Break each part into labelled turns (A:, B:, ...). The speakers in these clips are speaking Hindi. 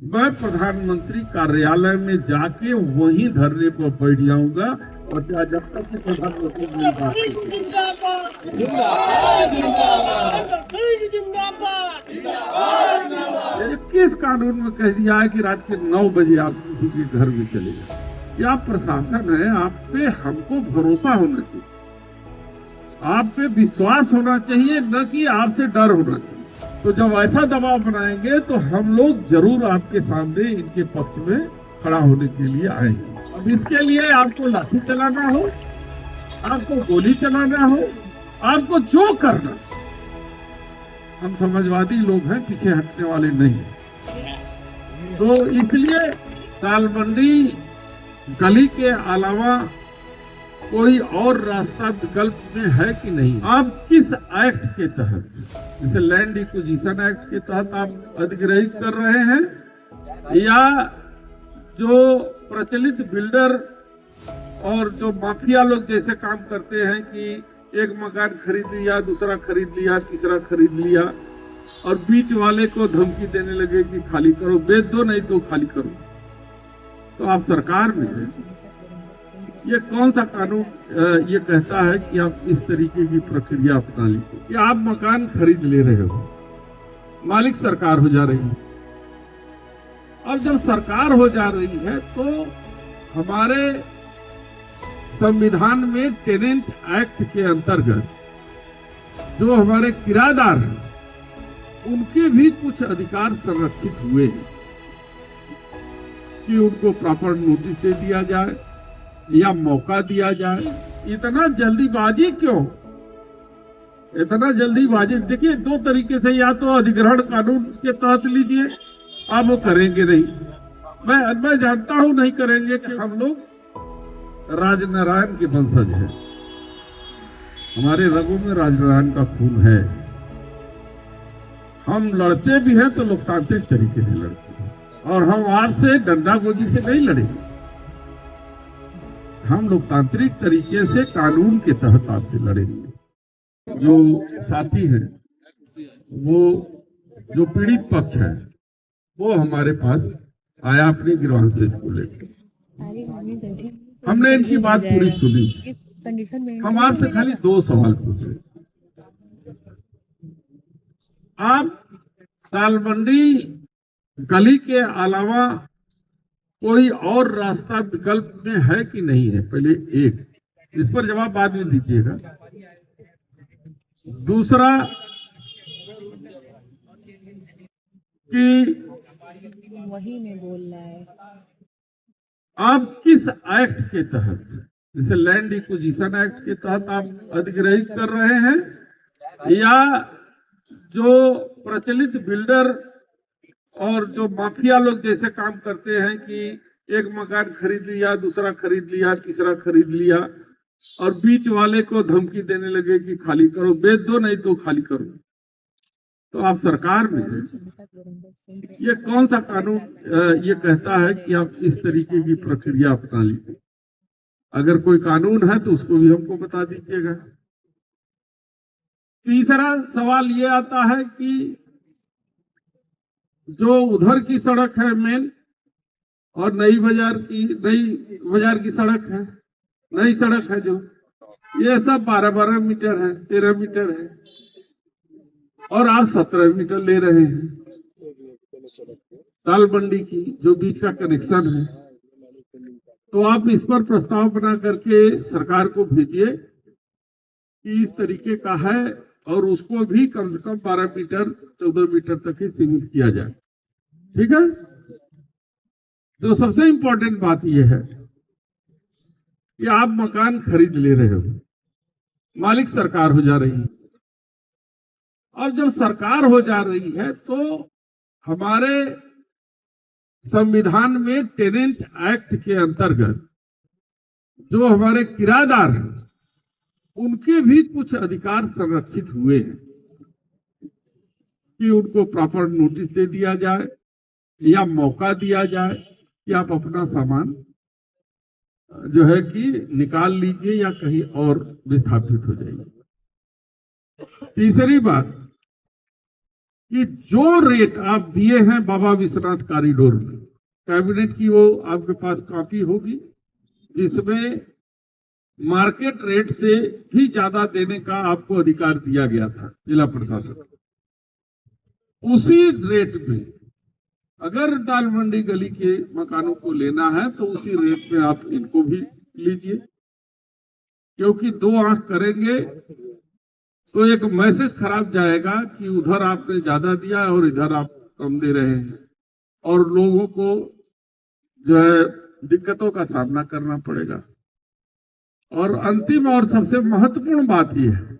A: मैं प्रधानमंत्री कार्यालय में जाके वहीं धरने पर बैठ जाऊंगा और जब तक कि प्रधानमंत्री मेरी बात किस कानून में कह दिया है कि रात के 9 बजे आप किसी के घर में चले जाए? ये आप प्रशासन है, आप पे हमको भरोसा होना चाहिए, आप पे विश्वास होना चाहिए, न कि आपसे डर होना चाहिए। तो जब ऐसा दबाव बनाएंगे तो हम लोग जरूर आपके सामने इनके पक्ष में खड़ा होने के लिए आएंगे। अब इसके लिए आपको लाठी चलाना हो, आपको गोली चलाना हो, आपको जो करना, हम समझवादी लोग हैं, पीछे हटने वाले नहीं। तो इसलिए सालबंडी गली के अलावा कोई और रास्ता विकल्प में है कि नहीं? आप किस एक्ट के तहत, जैसे लैंड एक्विजिशन एक्ट के तहत आप अधिग्रहित कर रहे हैं, या जो प्रचलित बिल्डर और जो माफिया लोग जैसे काम करते हैं कि एक मकान खरीद लिया, दूसरा खरीद लिया, तीसरा खरीद लिया और बीच वाले को धमकी देने लगे कि खाली करो, बेच दो नहीं तो खाली करो। तो आप सरकार में हैं, ये कौन सा कानून ये कहता है कि आप इस तरीके की प्रक्रिया अपना लीजिए? कि आप मकान खरीद ले रहे हो, मालिक सरकार हो जा रही है, और जब सरकार हो जा रही है तो हमारे संविधान में टेनेंट एक्ट के अंतर्गत जो हमारे किराएदार हैं उनके भी कुछ अधिकार संरक्षित हुए हैं कि उनको प्रॉपर नोटिस दे दिया जाए या मौका दिया जाए। इतना जल्दीबाजी क्यों? इतना जल्दीबाजी, देखिए 2 तरीके से, या तो अधिग्रहण कानून के तहत लीजिए, आप वो करेंगे नहीं, मैं जानता हूं नहीं करेंगे कि हम लोग राजनारायण के वंशज हैं, हमारे रगों में राजनारायण का खून है, हम लड़ते भी हैं तो लोकतांत्रिक तरीके से लड़ते हैं, और हम आपसे डंडागोजी से नहीं लड़ेंगे, हम लोकतांत्रिक तरीके से कानून के तहत आपसे लड़ेंगे। जो साथी हैं, वो जो पीड़ित पक्ष है, वो हमारे पास आया अपनी ग्रीवेंसेस को लेकर, हमने इनकी बात पूरी सुनी। हम आपसे खाली 2 सवाल पूछे। आप सालबंडी गली के अलावा कोई और रास्ता विकल्प में है कि नहीं है? पहले एक, इस पर जवाब बाद में दीजिएगा। दूसरा कि
B: वही में बोल रहा है,
A: आप किस एक्ट के तहत, जैसे लैंड एक्विजिशन एक्ट के तहत आप अधिग्रहित कर रहे हैं, या जो प्रचलित बिल्डर और जो माफिया लोग जैसे काम करते हैं कि एक मकान खरीद लिया, दूसरा खरीद लिया, तीसरा खरीद लिया और बीच वाले को धमकी देने लगे कि खाली करो, बेच दो नहीं तो खाली करो। तो आप सरकार में हैं, ये कौन सा कानून ये कहता है कि आप इस तरीके की प्रक्रिया अपना लीजिए? अगर कोई कानून है तो उसको भी हमको बता दीजिएगा। तीसरा सवाल ये आता है कि जो उधर की सड़क है मेन, और नई बाजार की सड़क है, नई सड़क है, जो ये सब 12-12 मीटर है, 13 मीटर है, और आप 17 मीटर ले रहे हैं। सालबंडी की जो बीच का कनेक्शन है, तो आप इस पर प्रस्ताव बना करके सरकार को भेजिए कि इस तरीके का है, और उसको भी कम से कम 12 मीटर 14 मीटर तक ही सीमित किया जाए। ठीक है? तो सबसे इंपॉर्टेंट बात यह है कि आप मकान खरीद ले रहे हो, मालिक सरकार हो जा रही है, और जब सरकार हो जा रही है तो हमारे संविधान में टेनेंट एक्ट के अंतर्गत जो हमारे किराएदार हैं उनके भी कुछ अधिकार संरक्षित हुए हैं कि उनको प्रॉपर नोटिस दे दिया जाए या मौका दिया जाए कि आप अपना सामान जो है कि निकाल लीजिए या कहीं और विस्थापित हो जाइए। तीसरी बात, कि जो रेट आप दिए हैं बाबा विश्वनाथ कॉरिडोर में, कैबिनेट की वो आपके पास कॉपी होगी, जिसमें मार्केट रेट से भी ज्यादा देने का आपको अधिकार दिया गया था जिला प्रशासन को। उसी रेट में अगर दाल मंडी गली के मकानों को लेना है तो उसी रेट में आप इनको भी लीजिए, क्योंकि दो आंख करेंगे तो एक मैसेज खराब जाएगा कि उधर आपने ज्यादा दिया और इधर आप कम दे रहे हैं, और लोगों को जो है दिक्कतों का सामना करना पड़ेगा। और अंतिम और सबसे महत्वपूर्ण बात यह है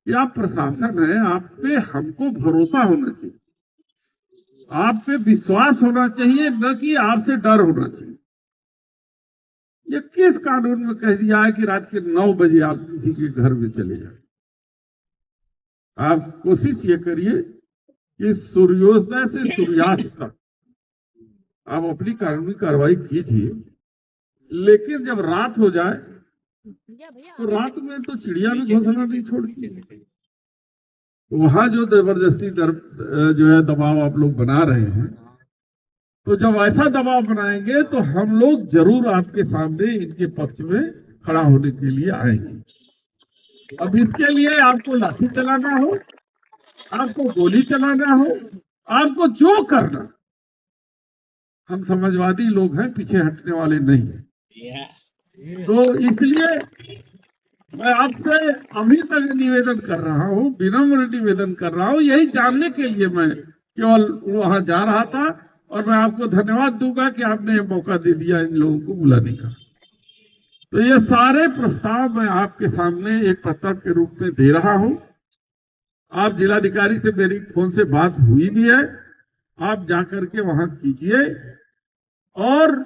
A: कि आप प्रशासन है, आप पे हमको भरोसा होना चाहिए, आप पे विश्वास होना चाहिए, न कि आपसे डर होना चाहिए। ये किस कानून में कह दिया है कि रात के 9 बजे आप किसी के घर में चले जाए? आप कोशिश ये करिए कि सूर्योदय से सूर्यास्त तक आप अपनी कानूनी कार्रवाई कीजिए, लेकिन जब रात हो जाए तो रात में तो चिड़िया भी घोंसला नहीं छोड़ती। वहां जो जबरदस्ती जो है दबाव आप लोग बना रहे हैं, तो जब ऐसा दबाव बनाएंगे तो हम लोग जरूर आपके सामने इनके पक्ष में खड़ा होने के लिए आएंगे। अब इसके लिए आपको लाठी चलाना हो, आपको गोली चलाना हो, आपको जो करना, हम समाजवादी लोग हैं, पीछे हटने वाले नहीं हैं। तो इसलिए मैं आपसे अभी तक निवेदन कर रहा हूँ, विनम्र निवेदन कर रहा हूँ, यही जानने के लिए मैं केवल वहां जा रहा था, और मैं आपको धन्यवाद दूंगा कि आपने मौका दे दिया इन लोगों को बुलाने का। तो ये सारे प्रस्ताव मैं आपके सामने एक पत्र के रूप में दे रहा हूं। आप जिलाधिकारी से मेरी फोन से बात हुई भी है, आप जाकर के वहां कीजिए, और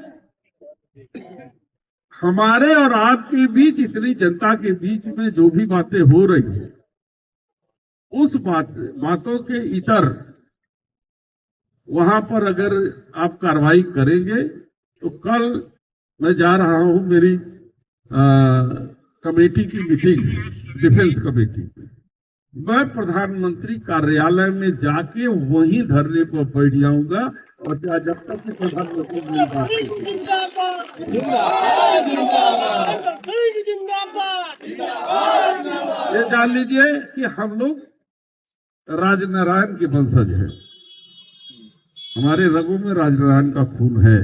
A: हमारे और आपके बीच, इतनी जनता के बीच में जो भी बातें हो रही है, उस बातों के इतर वहां पर अगर आप कार्रवाई करेंगे तो कल मैं जा रहा हूं मेरी कमेटी की मीटिंग, डिफेंस कमेटी, मैं प्रधानमंत्री कार्यालय में जाके वहीं धरने पर बैठ जाऊंगा, और जब तक कि प्रधानमंत्री मेरी बात ये जान लीजिए कि हम लोग राजनारायण के वंशज हैं, हमारे रगों में राजनारायण का खून है।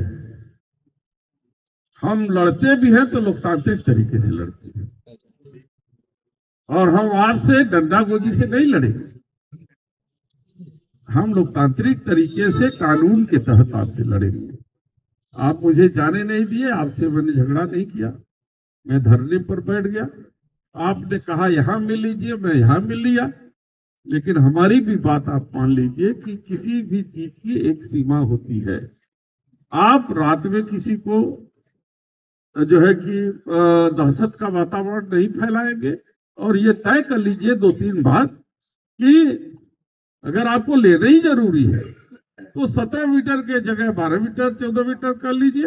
A: हम लड़ते भी हैं तो लोकतांत्रिक तरीके से लड़ते हैं, और हम आपसे डंडागोजी से नहीं लड़ेंगे। हम लोकतांत्रिक तरीके से कानून के तहत आपसे लड़ेंगे। आप मुझे जाने नहीं दिए, आपसे मैंने झगड़ा नहीं किया, मैं धरने पर बैठ गया, आपने कहा यहां मिल लीजिए, मैं यहां मिल लिया, लेकिन हमारी भी बात आप मान लीजिए कि किसी भी चीज की एक सीमा होती है। आप रात में किसी को जो है कि दहशत का वातावरण नहीं फैलाएंगे, और ये तय कर लीजिए 2-3 बात कि अगर आपको लेना ही जरूरी है तो 17 मीटर के जगह 12 मीटर 14 मीटर कर लीजिए,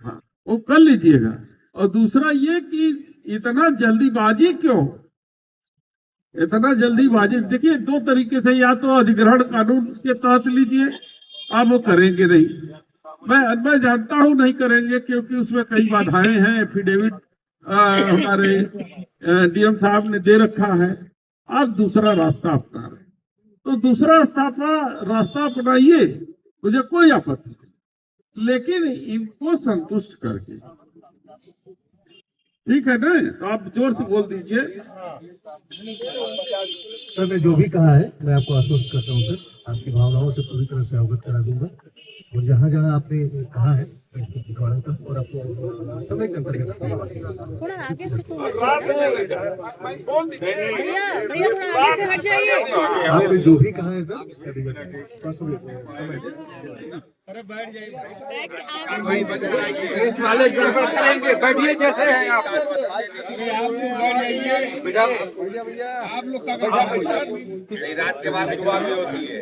A: हाँ वो कर लीजिएगा। और दूसरा ये कि इतना जल्दीबाजी क्यों, इतना जल्दीबाजी, देखिए 2 तरीके से, या तो अधिग्रहण कानून के तहत लीजिए, आप वो करेंगे नहीं, मैं जानता हूं नहीं करेंगे, क्योंकि उसमें कई बाधाएं हैं, एफिडेविट हमारे डीएम साहब ने दे रखा है। आप दूसरा रास्ता अपना रहे तो दूसरा रास्ता अपनाइए, मुझे कोई आपत्ति नहीं, लेकिन इनको संतुष्ट करके, ठीक है ना? तो आप जोर से बोल दीजिए।
C: सर मैं जो भी कहा है मैं आपको आश्वस्त करता हूँ सर, आपकी भावनाओं से पूरी तरह से अवगत करा दूंगा, और जहाँ जहाँ आपने कहा है और आपको समय
B: थोड़ा आगे से तो भैया थोड़ा आगे से हट जाइए।
C: आपने जो भी कहा है
D: इस वाले गड़बड़ करेंगे, बैठिए जैसे हैं आप लोग का रात के बाद होती है।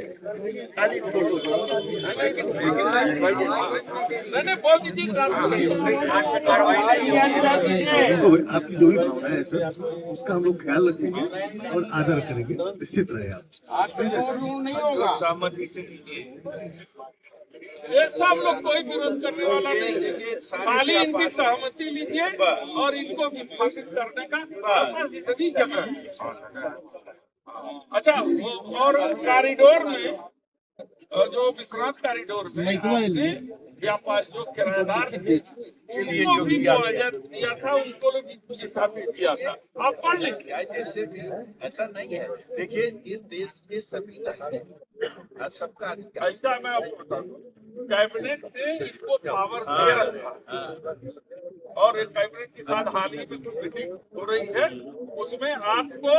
A: मैंने बोल दीजिए कि रात को नहीं
C: देखो भाई, आपकी जो भी भावना है सर, उसका हम लोग ख्याल रखेंगे और आदर करेंगे, निश्चित रहे आप।
A: नहीं होगा।
E: सहमति से लीजिए।
A: ये सब लोग कोई विरोध करने वाला नहीं है, खाली इनकी सहमति लीजिए और इनको विस्थापित करने का जितनी जगह है। अच्छा और कॉरिडोर में जो विश्रांत कॉरिडोर में व्यापार जो किराएदार थे उनको भी मुआवजा दिया था, उनको भी विस्थापित किया था। आप पढ़ लीजिए।
E: ऐसे ऐसा नहीं है। देखिए इस देश के सभी नागरिक सबका अधिकार
A: ऐसा मैं आपको बता दूं, कैबिनेट ने इनको पावर दे रखा और एक कैबिनेट के साथ हाल ही में कुछ मीटिंग हो रही है, उसमें आपको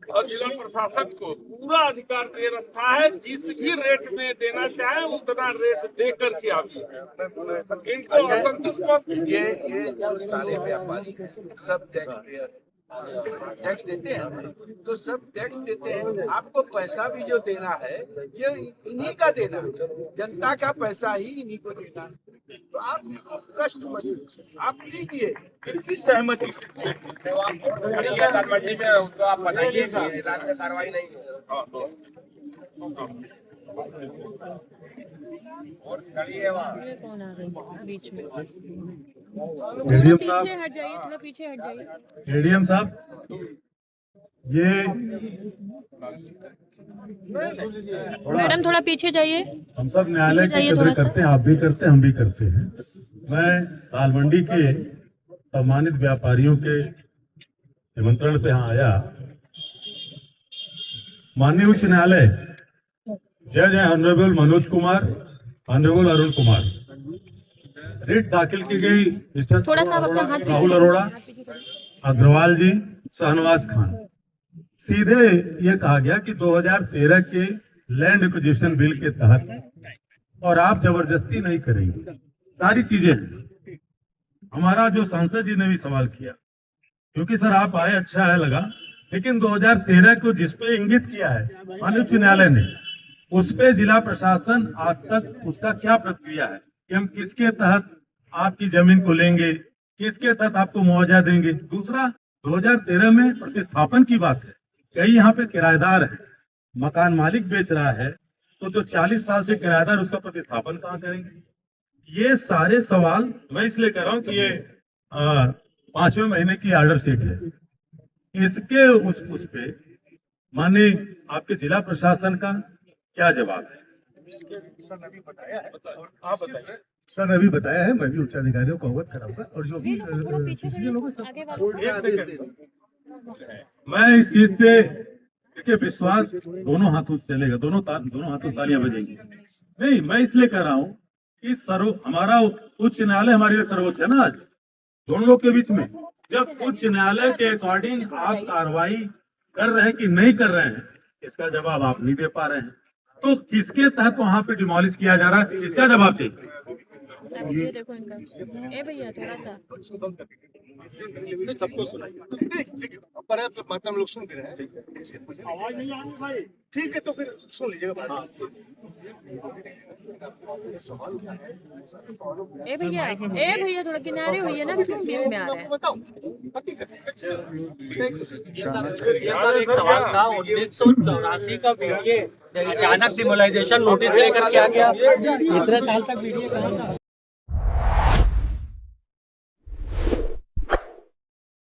A: और जिला प्रशासन को पूरा अधिकार दे रखा है, जिस भी रेट में देना चाहे उतना रेट दे करके आप इनको असंतुष्ट मत कीजिए।
E: ये जो सारे व्यापारी सब टैक्स देते हैं, तो सब टैक्स देते हैं। आपको पैसा भी जो देना है ये इन्हीं का देना है, जनता का पैसा ही इन्हीं को देना है। तो आप कष्ट मत, आप लीजिए इनकी सहमति से।
D: आप बताइए रात में कार्रवाई नहीं और खड़ी है वहाँ।
B: ये कौन आ गई बीच में?
C: एडीएम
B: पीछे
C: साहब,
B: हट जाइए, थोड़ा पीछे हट जाइए।
C: एडीएम साहब, ये
B: मैडम थोड़ा पीछे जाइए।
C: हम सब न्यायालय
B: पीछे जाइए
C: की
B: थोड़ा
C: कदर
B: सा।
C: करते हैं, आप भी करते हैं, हम भी करते हैं। मैं दालमंडी के सम्मानित व्यापारियों के निमंत्रण पे यहाँ आया। माननीय उच्च न्यायालय जज हैं honourable Manoj Kumar, honourable Arun Kumar, writ दाखिल की गई मिस्टर
B: थोड़ा सा आप अपना हाथ पीछे
C: राहुल
B: करिए।
C: अरोड़ा, अग्रवाल जी, शहनवाज खान। सीधे ये कहा गया कि 2013 के लैंड एक्विजिशन बिल के तहत और आप जबरदस्ती नहीं करेंगे, सारी चीजें हैं। हमारा जो सांसद जी ने भी सवाल किया, क्योंकि सर आप आए, अच्छा है लगा, लेकिन 2013 को जिस पे इंगित किया है माननीय उच्च न्यायालय ने, उस पे जिला प्रशासन आज तक उसका क्या प्रक्रिया है कि हम किसके तहत आपकी जमीन को लेंगे, किसके तहत आपको मुआवजा देंगे। दूसरा, 2013 में प्रतिस्थापन की बात है, कई यहाँ पे किराएदार है, मकान मालिक बेच रहा है, तो जो 40 साल से किराएदार उसका प्रतिस्थापन कहाँ करेंगे। ये सारे सवाल मैं इसलिए कर रहा हूँ कि ये 5वें महीने की ऑर्डर शीट है, इसके उस पे माननीय आपके जिला प्रशासन का क्या जवाब है? सर ने अभी बताया है और आप बताइए। सर ने अभी बताया है, मैं भी उच्च अधिकारियों को अवगत कराऊंगा और जो भी
B: थोड़ा पीछे
C: डिसीजन होगा
B: करिए, आगे वालों को।
A: एक सेकंड,
C: मैं इस चीज से देखिए विश्वास दोनों हाथों से चलेगा, दोनों हाथों से तालियां बजेंगी। नहीं, मैं इसलिए कह रहा हूँ कि हमारा उच्च न्यायालय हमारे लिए सर्वोच्च है ना। आज दोनों लोग के बीच में जब उच्च न्यायालय के अकॉर्डिंग आप कार्रवाई कर रहे हैं कि नहीं कर रहे हैं, इसका जवाब आप नहीं दे पा रहे हैं, तो किसके तहत वहां पे डिमोलिश किया जा रहा है, इसका जवाब चाहिए।
B: अब ये देखो इनका। ए भैया थोड़ा सा।
C: सबको पर्याप्त मात्रा में लोग सुन भी रहे हैं। ठीक है, तो फिर सुन लीजिएगा बात।
B: ए भैया थोड़ा किनारे होइए ना, क्यों बीच में आ रहे हैं?
C: बताओ।
F: एक सवाल था, 1984 का वीडियो अचानक डिमोलाइजेशन नोटिस लेकर के आ गया, इतने साल तक वीडियो कहाँ था?